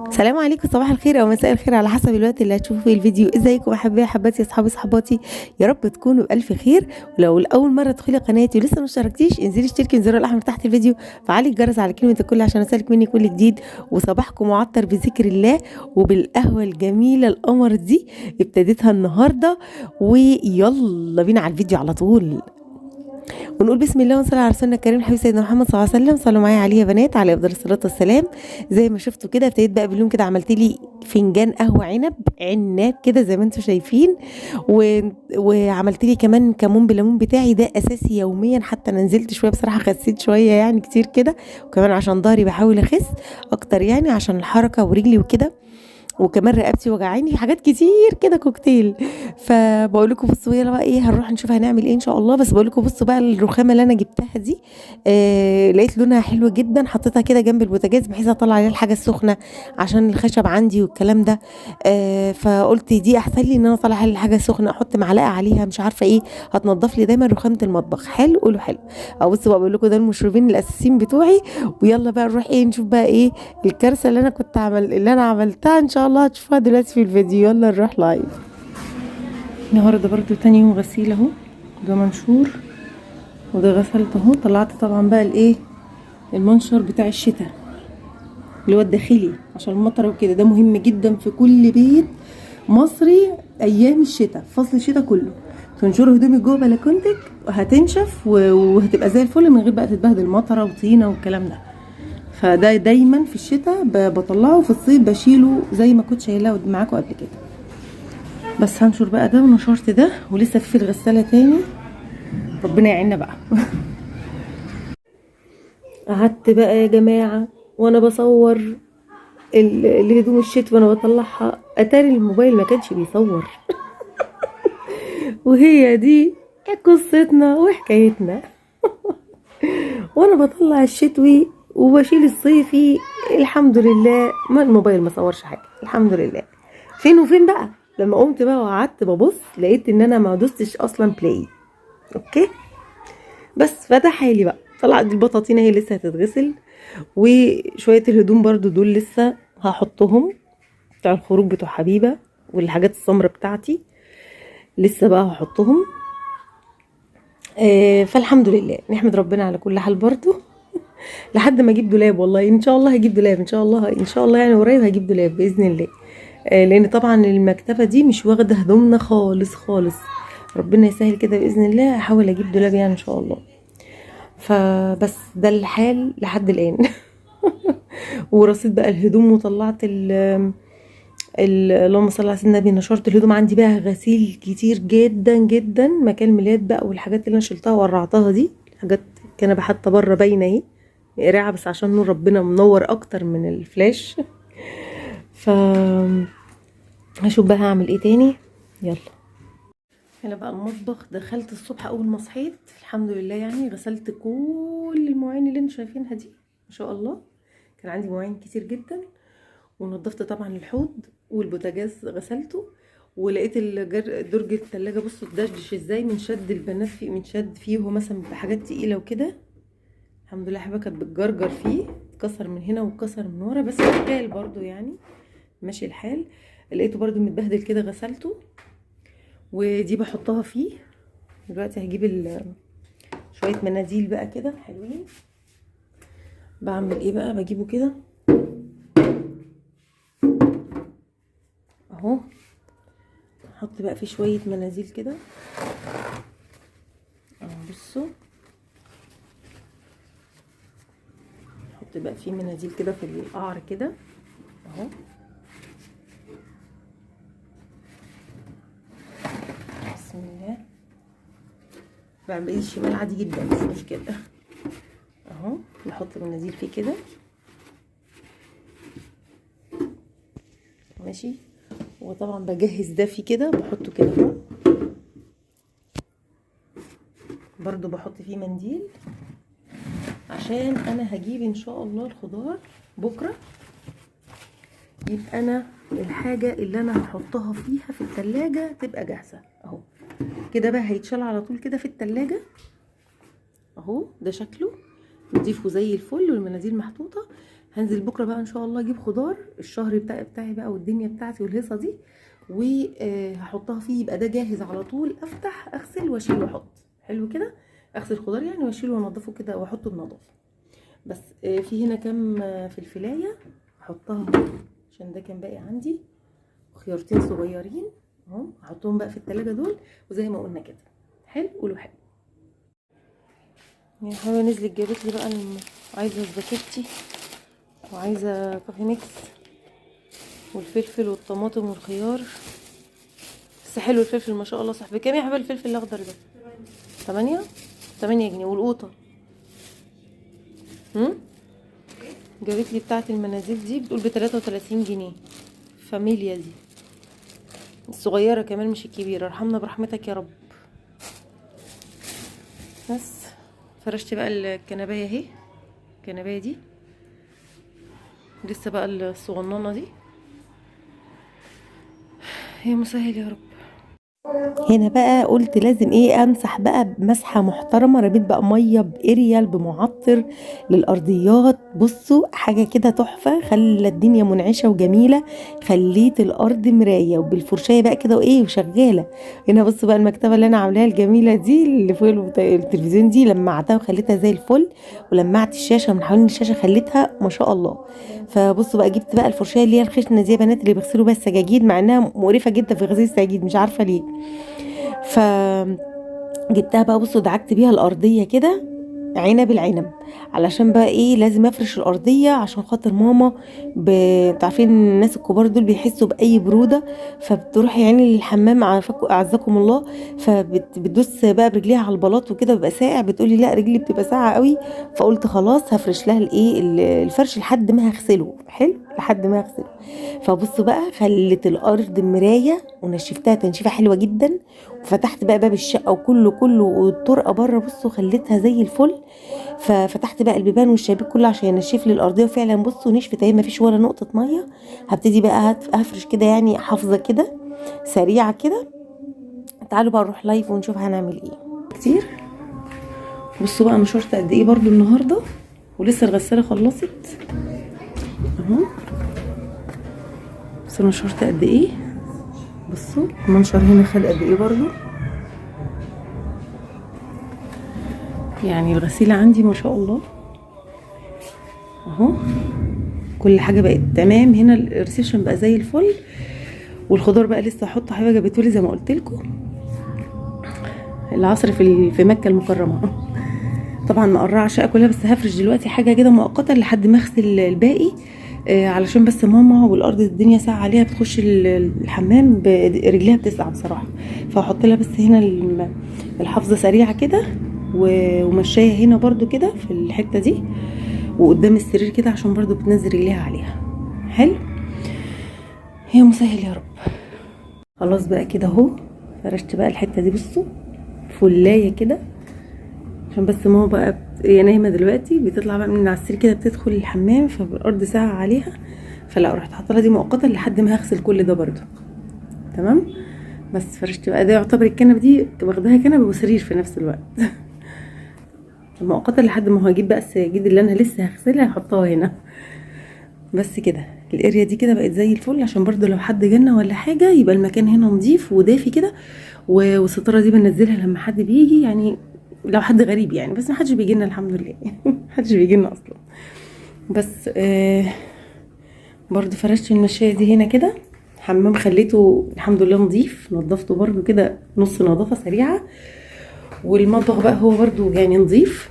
السلام عليكم، صباح الخير او مساء الخير على حسب الوقت اللي هتشوفوا فيه الفيديو. ازيكم احبائي احباتي اصحابي صحباتي؟ يا رب تكونوا بالف خير. ولو لاول مره تدخلي قناتي ولسه ما اشتركتيش انزلي اشتركي بالزر الاحمر تحت الفيديو، فعلي الجرس على كلمه الكل عشان اسالك مني كل جديد. وصباحكم معطر بذكر الله وبالقهوه الجميله القمر دي ابتديتها النهارده. ويلا بينا على الفيديو على طول ونقول بسم الله ونصلي على رسولنا الكريم الحبيب سيدنا محمد صلى الله عليه وسلم. صلوا معايا عليه يا بنات عليه افضل الصلاه والسلام. زي ما شفتوا كده ابتديت بقى باليوم كده، عملت لي فنجان قهوه عناب كده زي ما انتم شايفين، وعملت لي كمان كمون بالليمون بتاعي ده اساسي يوميا. حتى انا نزلت شويه بصراحه، خسيت شويه يعني كتير كده، وكمان عشان ظهري بحاول اخس اكتر يعني عشان الحركه ورجلي وكده، وكمان رقبتي وجعاني، حاجات كتير كده كوكتيل. فبقول لكم بصوا يلا بقى ايه، هنروح نشوف هنعمل ايه ان شاء الله. بس بقول لكم بصوا بقى الرخامه اللي انا جبتها دي، لقيت لونها حلو جدا، حطيتها كده جنب البوتاجاز بحيث اطلع عليها الحاجه السخنه عشان الخشب عندي والكلام ده. فقلت دي احسن لي ان انا اطلع عليها الحاجه السخنه، احط معلقه عليها مش عارفه ايه، هتنضف لي دايما رخامه المطبخ. حلو قولوا حلو. او بصوا بقى بقول لكم ده المشروبين الاساسيين بتوعي. ويلا بقى نروح ايه نشوف بقى ايه الكارثه اللي انا عملتها. ان شاء الله هتشوفوها دلوقتي في الفيديو. يلا نروح لايف. النهارده برضو تاني يوم غسيل اهو، ده منشور وده غسلت اهو. طلعت طبعا بقى الايه المنشر بتاع الشتاء اللي هو الداخلي عشان المطر وكده، ده مهم جدا في كل بيت مصري ايام الشتاء، فصل الشتاء كله تنشروا هدومك جوه بلكونتك وهتنشف وهتبقى زي الفل من غير بقى تتبهدل مطره وطينه والكلام ده. فده دايما في الشتاء بطلعه، وفي الصيف بشيله زي ما كنت شايلاه معاكم قبل كده. بس هنشر بقى ده ونشرت ده، ولسه في الغساله تاني، ربنا يعيننا بقى. قعدت بقى يا جماعه وانا بصور الهدوم الشتوي وانا بطلعها، اتاري الموبايل ما كانش بيصور. وهي دي قصتنا وحكايتنا. وانا بطلع الشتوي وبشيل الصيفي، الحمد لله ما الموبايل ما صورش حاجه الحمد لله. فين وفين بقى لما قمت بقى وقعدت ببص لقيت ان انا ما دوستش اصلا بلاي. اوكي بس فده حالي بقى. طلعت البطاطين هي لسه هتتغسل، وشويه الهدوم برضو دول لسه هحطهم، بتاع الخروج بتوع حبيبه والحاجات السمرة بتاعتي لسه بقى هحطهم. فالحمد لله نحمد ربنا على كل حال برضو. لحد ما اجيب دولاب، والله ان شاء الله هجيب دولاب ان شاء الله ان شاء الله يعني قريب هجيب دولاب باذن الله. لان طبعا المكتبه دي مش واخده هدومنا خالص خالص. ربنا يسهل كده باذن الله، هحاول اجيب دولاب يعني ان شاء الله. فبس ده الحال لحد الان. ورصيت بقى الهدوم وطلعت اللهم صل على سيدنا النبي. نشرت الهدوم عندي بقى غسيل كتير جدا جدا، مكان الميلاد بقى والحاجات اللي انا شلتها وقرعتها دي حاجات كان حتى بره باينه اهي قرعه، بس عشان نور ربنا منور اكتر من الفلاش. ف هشوف بقى هعمل ايه تاني. يلا هنا بقى المطبخ. دخلت الصبح اول ما صحيت الحمد لله يعني غسلت كل المواعين اللي انتوا شايفينها دي ما شاء الله. كان عندي مواعين كتير جدا، ونضفت طبعا الحوض والبوتاجاز غسلته. ولقيت درج التلاجة بصوا اتدشدش ازاي من شد البنات فيه، من شد فيه وهو مثلا بحاجات تقيله وكده. الحمد لله حبيبه كانت بتجرجر فيه، اتكسر من هنا واتكسر من ورا، بس الحال برضو يعني ماشي الحال. لقيته برضو متبهدل كده غسلته، ودي بحطها فيه. دلوقتي هجيب شويه مناديل بقى كده حلوين. بعمل ايه بقى، بجيبه كده اهو، احط بقى فيه شويه مناديل كده اهو. بصوا احط بقى فيه مناديل كده في القعر كده اهو. بسم الله. بعمل بايدي الشمال عادي جدا مش مشكله اهو. نحط مناديل فيه كده ماشي. وطبعا بجهز ده فيه كده بحطه كده اهو، برضو بحط فيه منديل عشان انا هجيب ان شاء الله الخضار بكره. يبقى انا الحاجه اللي انا هحطها فيها في التلاجة تبقى جاهزه اهو كده. بقى هيتشال على طول كده في التلاجة اهو. ده شكله نضيفه زي الفل والمناديل محطوطه. هنزل بكره بقى ان شاء الله اجيب خضار الشهر بتاعي بقى والدنيا بتاعتي والهيصه دي، وهحطها فيه يبقى ده جاهز على طول، افتح اغسل واشيل واحط. حلو كده، اغسل خضار يعني واشيله وانضفه كده واحطه بنظافه. بس في هنا كام فلفلايه احطها عشان ده كان باقي عندي، خيارتين صغيرين اهو هحطهم بقى في التلاجة دول، وزي ما قلنا كده. حلو، قولوا حلو. يعني حاجه نزلت جابت لي بقى عايزه سباكيتي وعايزه كافي ميكس والفلفل والطماطم والخيار. بس حلو الفلفل ما شاء الله. صح بكام يا حبايبي الفلفل الاخضر ده؟ 8 جنيه. والقوطه جابت لي بتاعه المنازل دي بتقول ب33 جنيه. فاميليا دي الصغيره كمان مش الكبيره، ارحمنا برحمتك يا رب. بس فرشت بقى الكنبايه اهي، الكنبايه دي لسه بقى الصغننه دي. يا مسهل يا رب. هنا بقى قلت لازم ايه امسح بقى بمسحه محترمه، رميت بقى ميه باريال بمعطر للارضيات. بصوا حاجه كده تحفه، خلى الدنيا منعشه وجميله، خليت الارض مرايه وبالفرشايه بقى كده وايه وشغاله. هنا بصوا بقى المكتبه اللي انا عاملاها الجميله دي اللي فوق التلفزيون دي، لمعتها وخليتها زي الفل، ولمعت الشاشه من حوالين الشاشه خليتها ما شاء الله. فبصوا بقى جبت بقى الفرشايه اللي هي الخشنه دي يا بنات، اللي بيغسلوا بيها السجاجيد، مع انها مقرفه جدا في غسيل السجاجيد مش عارفه ليه. فجبتها بقى بصوا دعكت بيها الارضيه كده عنب العنب، علشان بقى ايه لازم افرش الارضيه عشان خاطر ماما انتوا عارفين الناس الكبار دول بيحسوا باي بروده، فبتروح يعني للحمام اعزكم الله، فبتدوس بقى برجليها على البلاط وكده بيبقى ساقع، بتقولي لا رجلي بتبقى ساقعه قوي. فقلت خلاص هفرش لها الايه الفرش لحد ما هغسله. حلو، لحد ما هغسله. فبصوا بقى خلت الارض مرايه ونشفتها تنشيفه حلوه جدا، وفتحت بقى باب الشقه وكله والطرقه بره بصوا خليتها زي الفل. ففتحت بقى البيبان والشبابيك كله عشان ينشف لي الارضيه، وفعلا بصوا نشفت اهي مفيش ولا نقطه ميه. هبتدي بقى هفرش كده يعني حافظه كده سريعه كده. تعالوا بقى نروح لايف ونشوف هنعمل ايه كتير. بصوا بقى نشرت قد ايه برضو النهارده، ولسه الغساله خلصت اهو. بصوا نشرت قد ايه، بصوا المنشر هنا خد قد ايه برضو. يعني الغسيله عندي ما شاء الله اهو، كل حاجه بقت تمام. هنا الريسبشن بقى زي الفل، والخضار بقى لسه هحطه. حبيبه جابتهولي زي ما قلت لكم العصر في مكه المكرمه. طبعا مقرعه الشقه كلها، بس هفرش دلوقتي حاجه كده مؤقته لحد ما اغسل الباقي، علشان بس ماما والارض الدنيا ساقعه عليها، بتخش الحمام رجليها بتسقع بصراحه. فهحط لها بس هنا الحافظه سريعه كده، ومشايه هنا برده كده في الحته دي وقدام السرير كده، عشان برده بتنزل رجليها عليها. حلو، يا مسهل يا رب. خلاص بقى كده اهو فرشت بقى الحته دي بصوا فلايه كده، عشان بس ماما بقى هي نايمه دلوقتي، بتطلع بقى من على السرير كده بتدخل الحمام، فالارض ساقعه عليها، فلا رحت حاطه لها دي مؤقتا لحد ما هغسل كل ده برده. تمام. بس فرشت بقى ده يعتبر الكنبه دي واخداها كنبه وسرير في نفس الوقت. مؤقتا لحد ما هجيب بقى السجاجيد اللي انا لسه هغسلها هحطها هنا. بس كده الاريا دي كده بقت زي الفل، عشان برضو لو حد جالنا ولا حاجه يبقى المكان هنا نظيف ودافي كده. والستاره دي بنزلها لما حد بيجي، يعني لو حد غريب يعني، بس ما حدش بيجي لنا الحمد لله. ما حدش بيجي لنا اصلا. بس برضو فرشت المشايه دي هنا كده. حمام خليته الحمد لله نظيف، نظفته برضو كده نص نظافه سريعه. والمطبخ بقى هو برضو يعني نظيف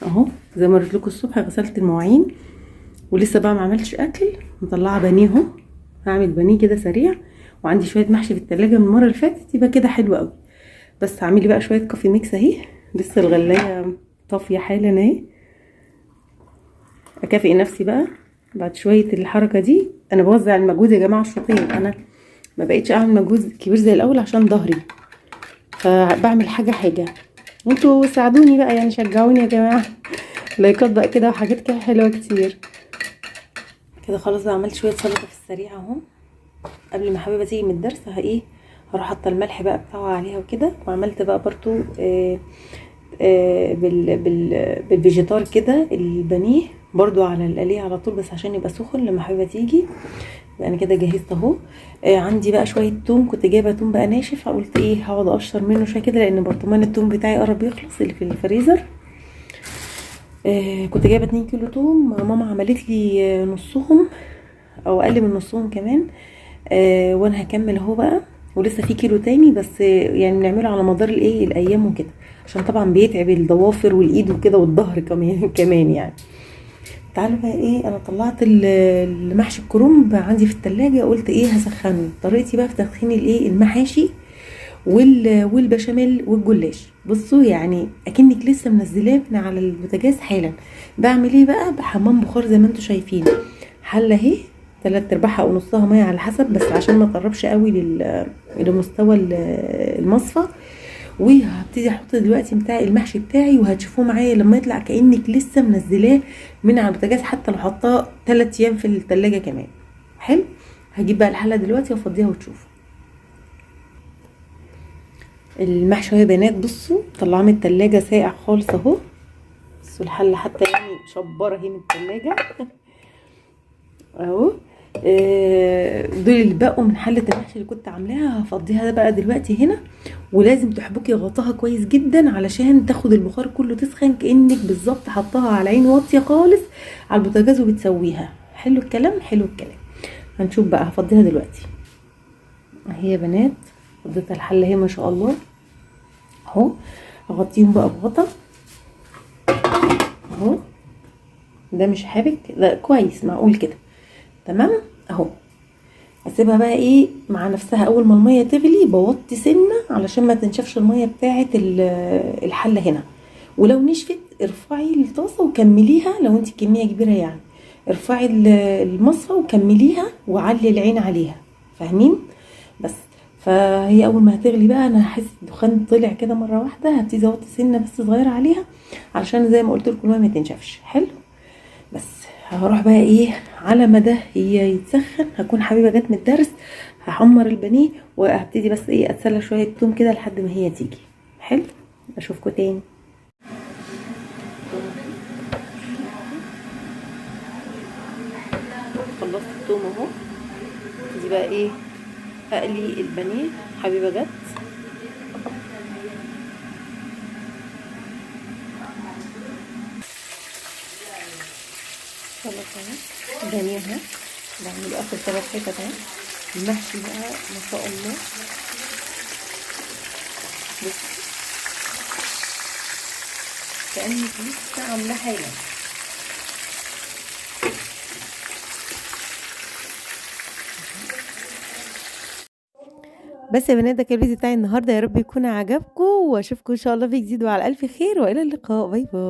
اهو، زي ما قلت لكم الصبح غسلت المواعين، ولسه بقى ما عملتش اكل، مطلعه بانيه اهو. هعمل بانيه كده سريع، وعندي شويه محشي في التلاجة من المره اللي فاتت، يبقى كده حلو قوي. بس هعملي بقى شويه كوفي ميكس اهي، لسه الغلايه طافيه حالا اهي. اكافئ نفسي بقى بعد شويه الحركه دي. انا بوزع المجهود يا جماعه الشوطين، انا ما بقيتش اعمل مجهود كبير زي الاول عشان ظهري، فبعمل حاجه. انتوا ساعدوني بقى يعني، شجعوني يا جماعه. لايكات بقى كده وحاجات كده حلوه كتير كده. خلاص بقى عملت شويه سلطه في السريع اهو، قبل ما حبيبه تيجي من الدرس هروح حاطه الملح بقى بتاعها عليها وكده. وعملت بقى برضو بالفيجيتار كده البانيه برضو على القليه على طول، بس عشان يبقى سخن لما حبيبه تيجي. انا كده جهزت اهو. عندي بقى شويه توم، كنت جايبه توم بقى ناشف، فقلت ايه هقعد اقشر منه شويه كده، لان برطمان التوم بتاعي قرب يخلص اللي في الفريزر. كنت جايبه 2 كيلو توم، ماما عملت لي نصهم او اقل من نصهم كمان. وانا هكمل اهو بقى، ولسه في كيلو تاني، بس يعني بنعمله على مدار الايه الايام وكده، عشان طبعا بيتعب الضوافر والايد وكده والظهر كمان كمان يعني. تعالوا بقى ايه، انا طلعت المحشي الكرنب عندي في التلاجة، قلت ايه هسخنه. طريقتي بقى في تسخين الايه المحاشي والبشاميل والجلاش، بصوا يعني اكنك لسه منزلاه من على البوتاجاز حالا. بعمل ايه بقى؟ بحمام بخار زي ما انتم شايفين. حله اهي 3/4 او نصها ميه على حسب، بس عشان ما تقربش قوي لمستوى المصفى. وهبتدي احط دلوقتي بتاع المحشي بتاعي، وهتشوفوه معايا لما يطلع كانك لسه منزلاه من على البوتاجاز، حتى لو حطاه 3 ايام في التلاجة كمان. حلو. هجيب بقى الحله دلوقتي وافضيها وتشوفوا المحشي يا بنات. بصوا طلعاه من التلاجة ساقع خالص اهو. بصوا الحله حتى يعني شبره اهي من التلاجة اهو. دول اللي بقوا من حله المحشي اللي كنت عاملاها، هفضيها بقى دلوقتي هنا. ولازم تحبكي غطاها كويس جدا علشان تاخد البخار كله، تسخن كانك بالظبط حطاها على عين واطيه خالص على البوتاجاز وبتسويها. حلو الكلام، حلو الكلام. هنشوف بقى، هفضيها دلوقتي اهي يا بنات. فضيتها الحله اهي ما شاء الله اهو. هغطيهم بقى بغطا اهو. ده مش حابك، ده كويس معقول كده تمام اهو. اسيبها بقى ايه مع نفسها. اول ما الميه تغلي بوطي سنه علشان ما تنشفش الميه بتاعه الحله هنا. ولو نشفت ارفعي الطاسه وكمليها، لو انت كميه كبيره يعني ارفعي المصفى وكمليها وعلي العين عليها، فاهمين؟ بس فهي اول ما هتغلي بقى انا هحس الدخان طلع كده مره واحده، هبتدي اوطي سنه بس صغيره عليها علشان زي ما قلت لكم الميه ما تنشفش. حلو. بس هروح بقى ايه على ما ده يتسخن، هكون حبيبه جت من الدرس، هحمر البانيه وهبتدي بس ايه اتسلى شويه توم كده لحد ما هي تيجي. حلو. اشوفكم تاني. خلصت التوم اهو. ابتدي بقى ايه اقلي البانيه. حبيبه جت خلاص اهو بانيه اهو. بعمل اخر 3 حتت اهو. المحشي بقى ما شاء الله. بص كأنك لسه عاملة حاجة. بس يا بنات ده كان الفيديو بتاعي النهارده، يا رب يكون عجبكم، واشوفكم ان شاء الله في جديد وعلى الف خير، والى اللقاء. باي باي.